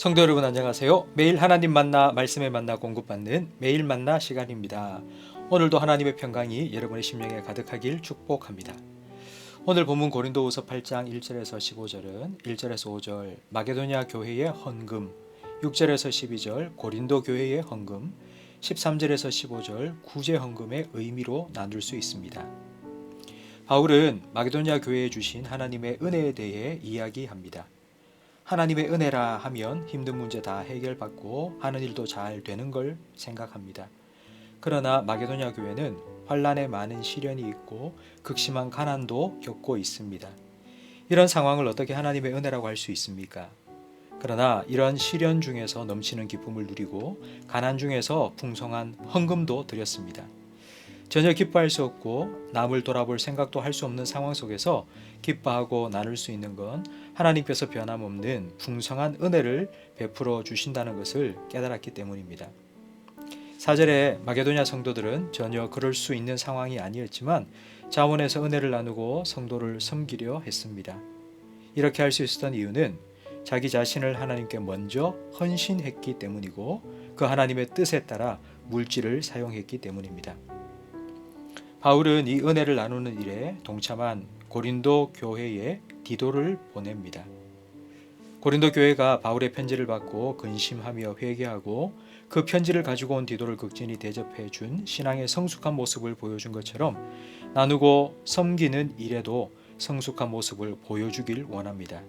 성도 여러분 안녕하세요. 매일 하나님 만나 말씀을 만나 공급받는 매일 만나 시간입니다. 오늘도 하나님의 평강이 여러분의 심령에 가득하길 축복합니다. 오늘 본문 고린도후서 8장 1절에서 15절은 1절에서 5절 마게도냐 교회의 헌금, 6절에서 12절 고린도 교회의 헌금, 13절에서 15절 구제 헌금의 의미로 나눌 수 있습니다. 바울은 마게도냐 교회에 주신 하나님의 은혜에 대해 이야기합니다. 하나님의 은혜라 하면 힘든 문제 다 해결받고 하는 일도 잘 되는 걸 생각합니다. 그러나 마게도냐 교회는 환란에 많은 시련이 있고 극심한 가난도 겪고 있습니다. 이런 상황을 어떻게 하나님의 은혜라고 할 수 있습니까? 그러나 이런 시련 중에서 넘치는 기쁨을 누리고 가난 중에서 풍성한 헌금도 드렸습니다. 전혀 기뻐할 수 없고 남을 돌아볼 생각도 할 수 없는 상황 속에서 기뻐하고 나눌 수 있는 건 하나님께서 변함없는 풍성한 은혜를 베풀어 주신다는 것을 깨달았기 때문입니다. 4절에 마게도냐 성도들은 전혀 그럴 수 있는 상황이 아니었지만 자원에서 은혜를 나누고 성도를 섬기려 했습니다. 이렇게 할 수 있었던 이유는 자기 자신을 하나님께 먼저 헌신했기 때문이고 그 하나님의 뜻에 따라 물질을 사용했기 때문입니다. 바울은 이 은혜를 나누는 일에 동참한 고린도 교회에 디도를 보냅니다. 고린도 교회가 바울의 편지를 받고 근심하며 회개하고 그 편지를 가지고 온 디도를 극진히 대접해 준 신앙의 성숙한 모습을 보여준 것처럼 나누고 섬기는 일에도 성숙한 모습을 보여주길 원합니다.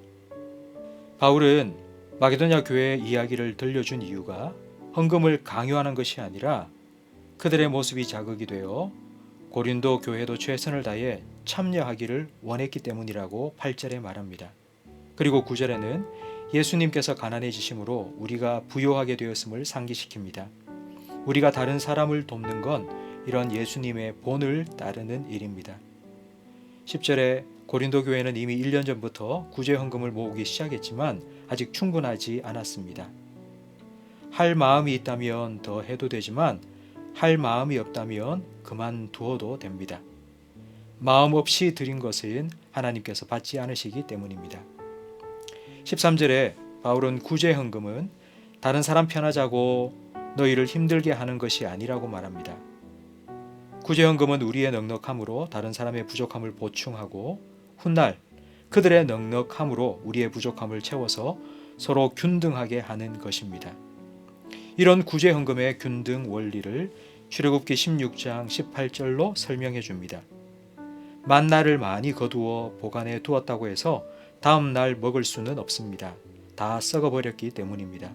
바울은 마게도냐 교회의 이야기를 들려준 이유가 헌금을 강요하는 것이 아니라 그들의 모습이 자극이 되어 고린도 교회도 최선을 다해 참여하기를 원했기 때문이라고 8절에 말합니다. 그리고 9절에는 예수님께서 가난해지심으로 우리가 부요하게 되었음을 상기시킵니다. 우리가 다른 사람을 돕는 건 이런 예수님의 본을 따르는 일입니다. 10절에 고린도 교회는 이미 1년 전부터 구제 헌금을 모으기 시작했지만 아직 충분하지 않았습니다. 할 마음이 있다면 더 해도 되지만 할 마음이 없다면 그만두어도 됩니다. 마음 없이 드린 것은 하나님께서 받지 않으시기 때문입니다. 13절에 바울은 구제 헌금은 다른 사람 편하자고 너희를 힘들게 하는 것이 아니라고 말합니다. 구제 헌금은 우리의 넉넉함으로 다른 사람의 부족함을 보충하고 훗날 그들의 넉넉함으로 우리의 부족함을 채워서 서로 균등하게 하는 것입니다. 이런 구제 헌금의 균등 원리를 출애굽기 16장 18절로 설명해 줍니다. 만나를 많이 거두어 보관해 두었다고 해서 다음 날 먹을 수는 없습니다. 다 썩어버렸기 때문입니다.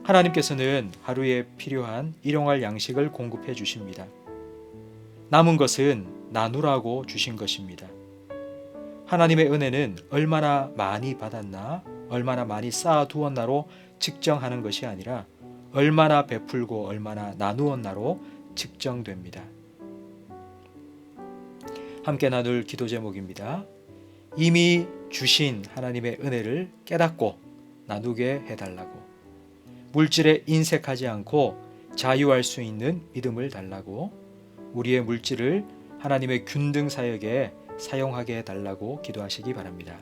하나님께서는 하루에 필요한 일용할 양식을 공급해 주십니다. 남은 것은 나누라고 주신 것입니다. 하나님의 은혜는 얼마나 많이 받았나, 얼마나 많이 쌓아두었나로 측정하는 것이 아니라 얼마나 베풀고 얼마나 나누었나로 측정됩니다. 함께 나눌 기도 제목입니다. 이미 주신 하나님의 은혜를 깨닫고 나누게 해달라고, 물질에 인색하지 않고 자유할 수 있는 믿음을 달라고, 우리의 물질을 하나님의 균등 사역에 사용하게 해달라고 기도하시기 바랍니다.